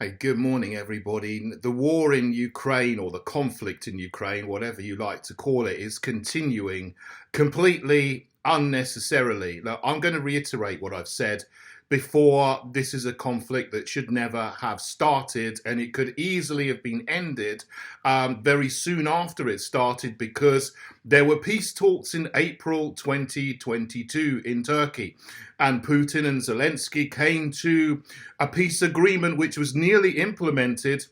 Hey, good morning, everybody. The war in Ukraine, or the conflict in Ukraine, whatever you like to call it, is continuing completely unnecessarily. Now, I'm going to reiterate what I've said before. This is a conflict that should never have started, and it could easily have been ended very soon after it started, because there were peace talks in April 2022 in Turkey, and Putin and Zelensky came to a peace agreement which was nearly implemented.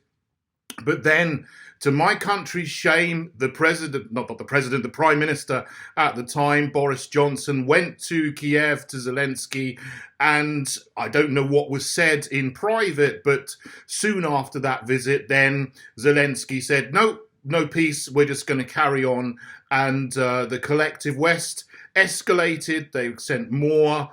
But then, to my country's shame, the president, not the president, the prime minister at the time, Boris Johnson, went to Kiev to Zelensky, and I don't know what was said in private, but soon after that visit, then Zelensky said, no, no peace, we're just going to carry on. And the collective West escalated. They sent more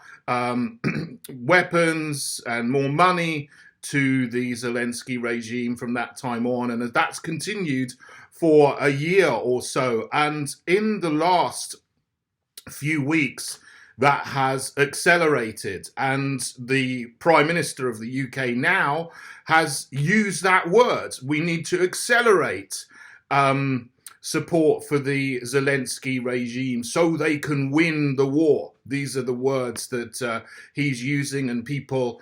weapons and more money to the Zelensky regime from that time on, and that's continued for a year or so. And in the last few weeks, that has accelerated, and the Prime Minister of the UK now has used that word. We need to accelerate support for the Zelensky regime so they can win the war. These are the words that he's using, and people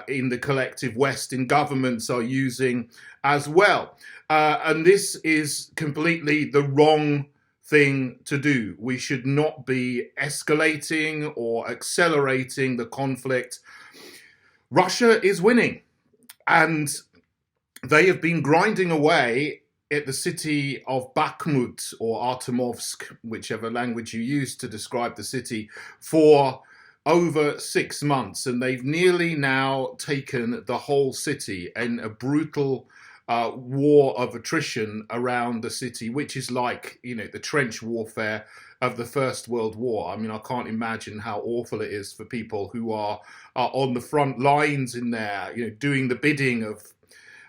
in the collective West in governments are using as well. And this is completely the wrong thing to do. We should not be escalating or accelerating the conflict. Russia is winning, and they have been grinding away at the city of Bakhmut, or Artemovsk, whichever language you use to describe the city, for over 6 months. And they've nearly now taken the whole city in a brutal war of attrition around the city, which is like, the trench warfare of the First World War. I mean, I can't imagine how awful it is for people who are on the front lines in there, doing the bidding of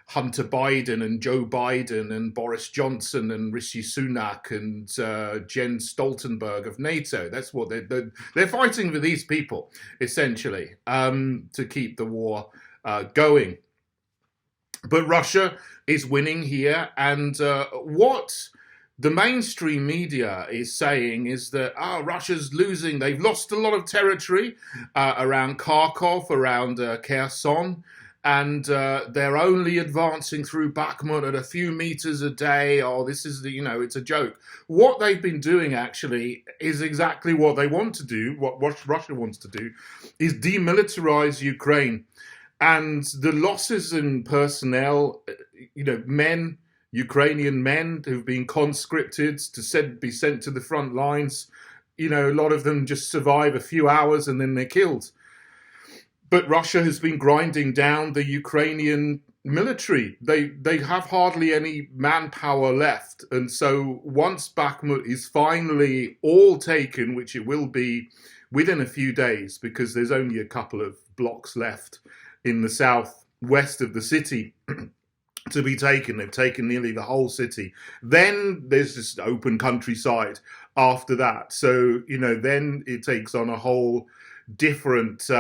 Hunter Biden and Joe Biden and Boris Johnson and Rishi Sunak and Jens Stoltenberg of NATO. That's what they're fighting for, these people, essentially, to keep the war going. But Russia is winning here, and what the mainstream media is saying is that Russia's losing. They've lost a lot of territory around Kharkov, around Kherson, and they're only advancing through Bakhmut at a few meters a day. Oh, this is it's a joke. What they've been doing actually is exactly what they want to do. What Russia wants to do is demilitarize Ukraine, and the losses in personnel, Ukrainian men who've been conscripted to be sent to the front lines, a lot of them just survive a few hours and then they're killed. But Russia has been grinding down the Ukrainian military. They have hardly any manpower left. And so once Bakhmut is finally all taken, which it will be within a few days, because there's only a couple of blocks left in the southwest of the city to be taken. They've taken nearly the whole city. Then there's just open countryside after that. So, then it takes on a whole different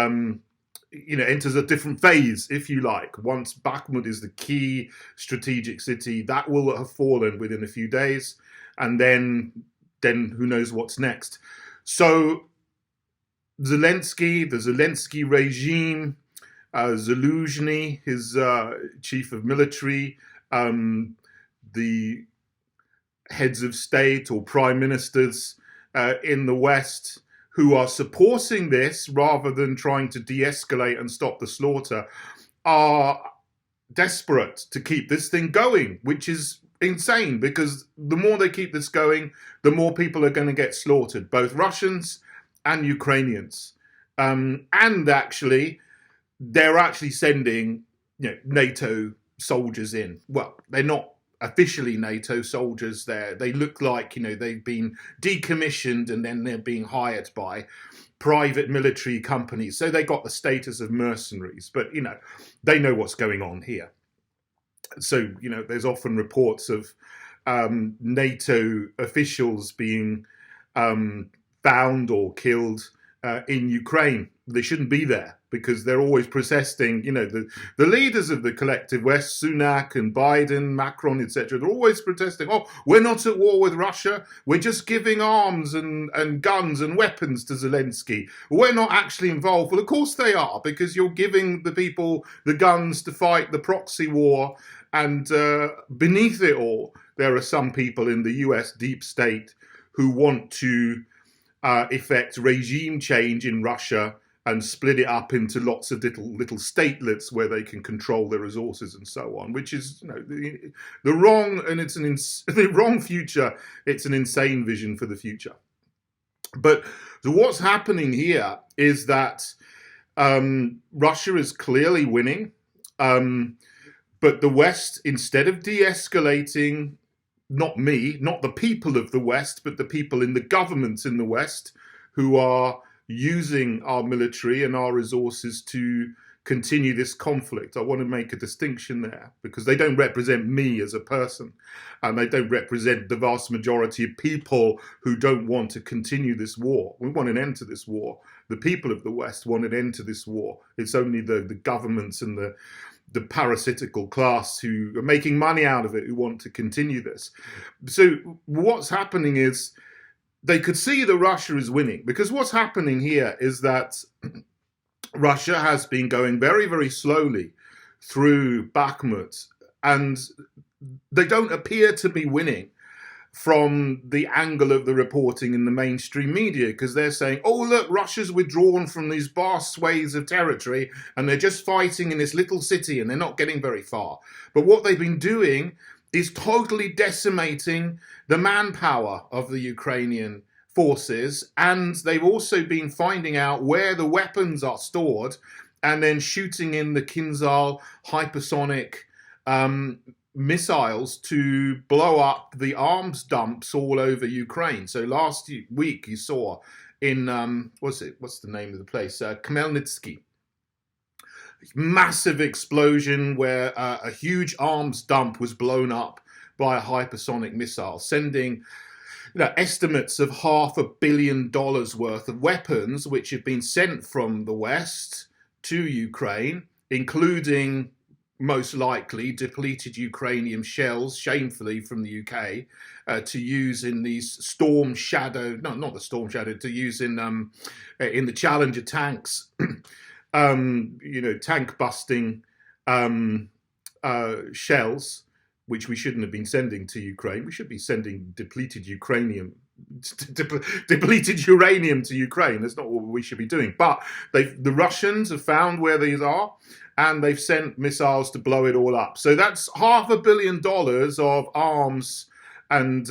enters a different phase, if you like. Once Bakhmut is the key strategic city, that will have fallen within a few days, and then who knows what's next. So the Zelensky regime, Zaluzhny, his chief of military, the heads of state or prime ministers in the West, who are supporting this rather than trying to de-escalate and stop the slaughter, are desperate to keep this thing going, which is insane, because the more they keep this going, the more people are going to get slaughtered, both Russians and Ukrainians. And actually, they're actually sending NATO soldiers in. Well, they're not officially NATO soldiers there. They look like, they've been decommissioned and then they're being hired by private military companies. So they got the status of mercenaries, but, they know what's going on here. So, there's often reports of NATO officials being found or killed in Ukraine. They shouldn't be there because they're always protesting. The leaders of the collective West, Sunak and Biden, Macron, etc., they're always protesting. Oh, we're not at war with Russia. We're just giving arms and guns and weapons to Zelensky. We're not actually involved. Well, of course they are, because you're giving the people the guns to fight the proxy war. And beneath it all, there are some people in the US deep state who want to effect regime change in Russia and split it up into lots of little statelets where they can control their resources and so on, which is the wrong, and it's the wrong future. It's an insane vision for the future. But what's happening here is that Russia is clearly winning, but the West, instead of de-escalating, not the people of the West, but the people in the governments in the West who are using our military and our resources to continue this conflict. I want to make a distinction there, because they don't represent me as a person, and they don't represent the vast majority of people who don't want to continue this war. We want an end to this war. The people of the West want an end to this war. It's only the governments and the parasitical class who are making money out of it who want to continue this. So what's happening is they could see that Russia is winning, because what's happening here is that Russia has been going very, very slowly through Bakhmut, and they don't appear to be winning from the angle of the reporting in the mainstream media, because they're saying, oh, look, Russia's withdrawn from these vast swathes of territory and they're just fighting in this little city and they're not getting very far. But what they've been doing is totally decimating the manpower of the Ukrainian forces, and they've also been finding out where the weapons are stored and then shooting in the Kinzhal hypersonic missiles to blow up the arms dumps all over Ukraine. So last week you saw in, what's the name of the place? Khmelnytsky. Massive explosion where a huge arms dump was blown up by a hypersonic missile, sending estimates of $500 million worth of weapons which have been sent from the West to Ukraine, including most likely depleted Ukrainian shells, shamefully from the UK, to use in these Storm Shadow, no, not the Storm Shadow, to use in the Challenger tanks, tank busting shells, which we shouldn't have been sending to Ukraine. We should be sending depleted uranium to Ukraine. That's not what we should be doing. But the Russians have found where these are, and they've sent missiles to blow it all up. So that's $500 million of arms and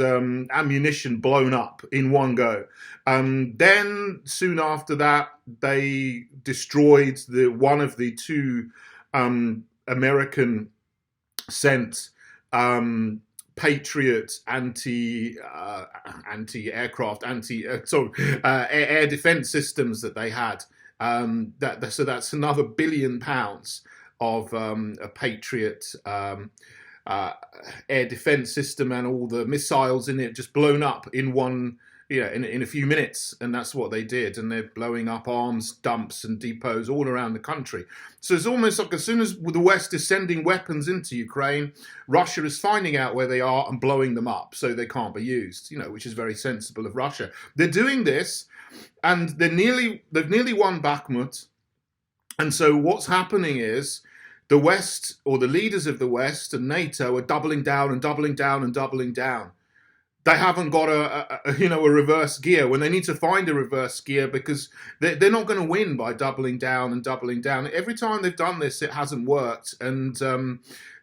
ammunition blown up in one go. Then soon after that, they destroyed one of the two American sent Patriot air defense systems that they had. So that's another £1 billion of a Patriot air defense system, and all the missiles in it just blown up in one, in a few minutes. And that's what they did. And they're blowing up arms dumps and depots all around the country. So it's almost like as soon as the West is sending weapons into Ukraine, Russia is finding out where they are and blowing them up so they can't be used, which is very sensible of Russia. They're doing this, and they've nearly won Bakhmut. And so what's happening is the West, or the leaders of the West and NATO, are doubling down and doubling down and doubling down. They haven't got a reverse gear when they need to find a reverse gear, because they're not going to win by doubling down and doubling down. Every time they've done this, it hasn't worked, and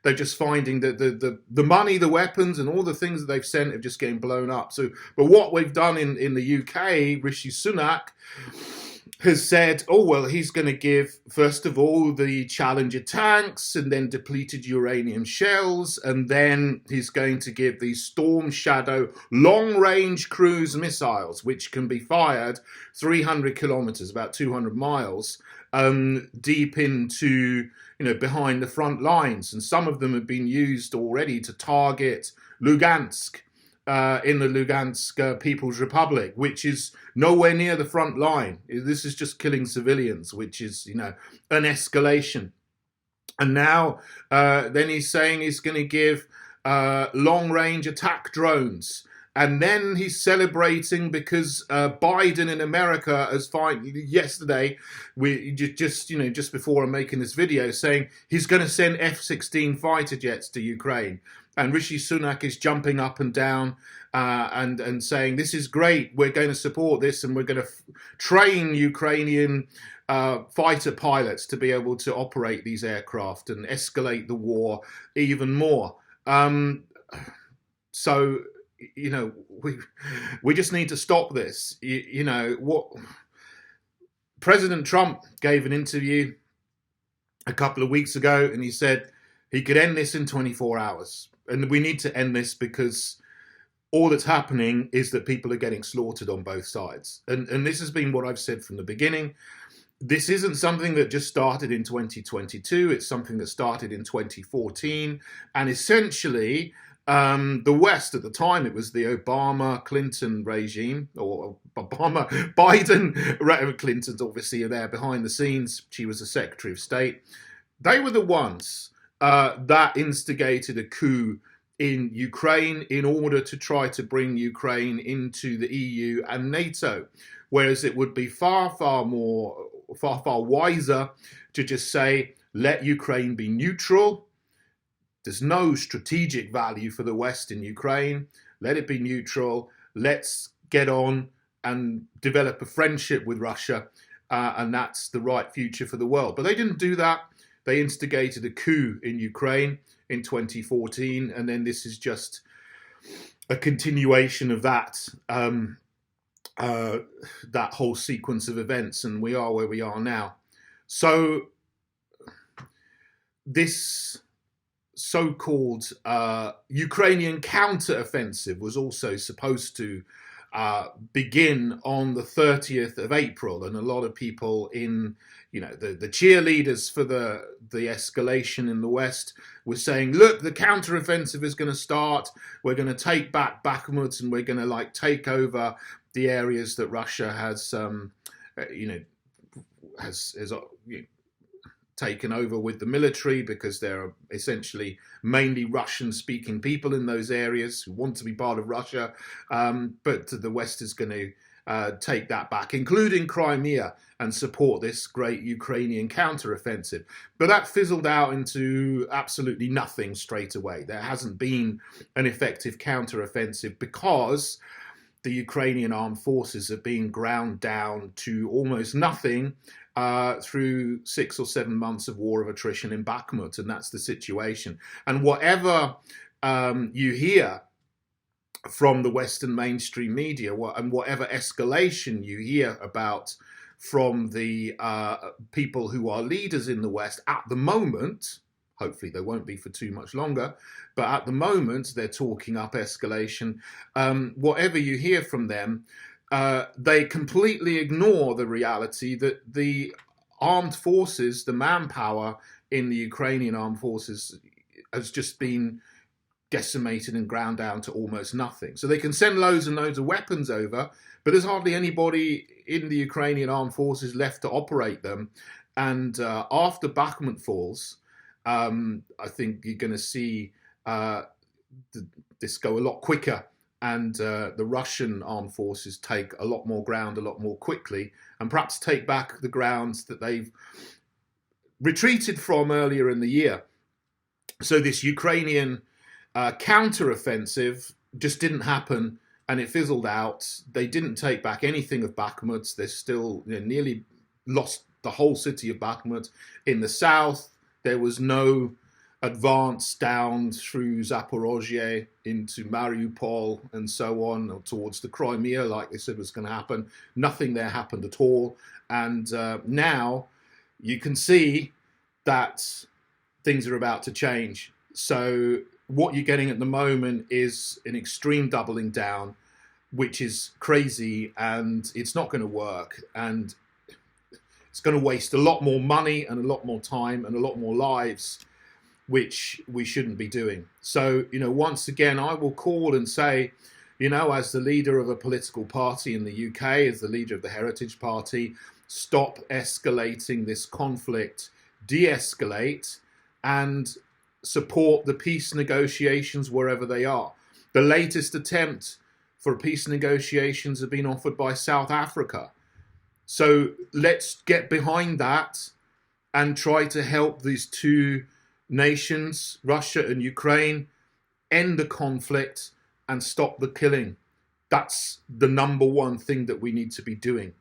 they're just finding that the money, the weapons, and all the things that they've sent are just getting blown up. So, but what we've done in the UK, Rishi Sunak has said, oh, well, he's going to give, first of all, the Challenger tanks, and then depleted uranium shells, and then he's going to give these Storm Shadow long-range cruise missiles, which can be fired 300 kilometers, about 200 miles, deep into, behind the front lines. And some of them have been used already to target Lugansk, in the Lugansk People's Republic, which is nowhere near the front line. This is just killing civilians, which is, you know, an escalation. And now then he's saying he's going to give long-range attack drones. And then he's celebrating because Biden in America has yesterday, just before I'm making this video, saying he's going to send F-16 fighter jets to Ukraine. And Rishi Sunak is jumping up and down and saying, this is great, we're going to support this, and we're going to train Ukrainian fighter pilots to be able to operate these aircraft and escalate the war even more. So, you know, we just need to stop this. You know, what President Trump gave an interview a couple of weeks ago, and he said he could end this in 24 hours. And we need to end this because all that's happening is that people are getting slaughtered on both sides. And this has been what I've said from the beginning. This isn't something that just started in 2022. It's something that started in 2014. And essentially, the West at the time, it was the Obama-Clinton regime, or Obama-Biden. Clinton's obviously there behind the scenes. She was the Secretary of State. They were the ones that instigated a coup in Ukraine in order to try to bring Ukraine into the EU and NATO. Whereas it would be far wiser to just say, let Ukraine be neutral. There's no strategic value for the West in Ukraine. Let it be neutral. Let's get on and develop a friendship with Russia. And that's the right future for the world. But they didn't do that. They instigated a coup in Ukraine in 2014. And then this is just a continuation of that, that whole sequence of events. And we are where we are now. So this so-called Ukrainian counteroffensive was also supposed to begin on the 30th of April, and a lot of people in, you know, the cheerleaders for the escalation in the West were saying, look, the counteroffensive is going to start, we're going to take back Bakhmut, and we're going to like take over the areas that Russia has taken over with the military, because there are essentially mainly Russian-speaking people in those areas who want to be part of Russia. But the West is going to take that back, including Crimea, and support this great Ukrainian counteroffensive. But that fizzled out into absolutely nothing straight away. There hasn't been an effective counteroffensive because the Ukrainian armed forces have been ground down to almost nothing through 6 or 7 months of war of attrition in Bakhmut, and that's the situation. And whatever you hear from the Western mainstream media, and whatever escalation you hear about from the people who are leaders in the West at the moment, hopefully there won't be for too much longer, but at the moment they're talking up escalation. Whatever you hear from them, they completely ignore the reality that the armed forces, the manpower in the Ukrainian armed forces has just been decimated and ground down to almost nothing. So they can send loads and loads of weapons over, but there's hardly anybody in the Ukrainian armed forces left to operate them. And after Bakhmut falls, I think you're going to see this go a lot quicker, and the Russian armed forces take a lot more ground a lot more quickly, and perhaps take back the grounds that they've retreated from earlier in the year. So this Ukrainian counteroffensive just didn't happen, and it fizzled out. They didn't take back anything of Bakhmut. They still nearly lost the whole city of Bakhmut. In the south, there was no advance down through Zaporozhye into Mariupol and so on, or towards the Crimea, like they said was going to happen. Nothing there happened at all. And now you can see that things are about to change. So what you're getting at the moment is an extreme doubling down, which is crazy, and it's not going to work. And it's going to waste a lot more money and a lot more time and a lot more lives which we shouldn't be doing. So, once again, I will call and say, as the leader of a political party in the UK, as the leader of the Heritage Party, stop escalating this conflict, de-escalate, and support the peace negotiations wherever they are. The latest attempt for peace negotiations have been offered by South Africa. So let's get behind that and try to help these two nations, Russia and Ukraine, end the conflict and stop the killing. That's the number one thing that we need to be doing,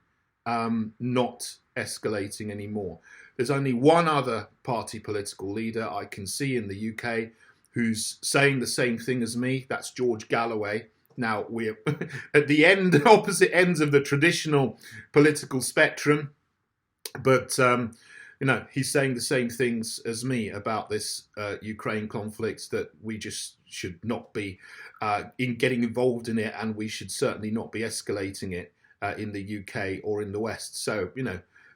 not escalating anymore. There's only one other party political leader I can see in the UK who's saying the same thing as me. That's George Galloway. Now, we're at the opposite ends of the traditional political spectrum, but he's saying the same things as me about this Ukraine conflict, that we just should not be in getting involved in it, and we should certainly not be escalating it in the UK or in the West. So,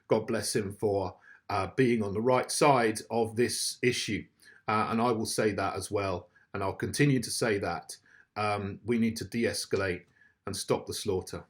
God bless him for being on the right side of this issue. And I will say that as well, and I'll continue to say that. We need to de-escalate and stop the slaughter.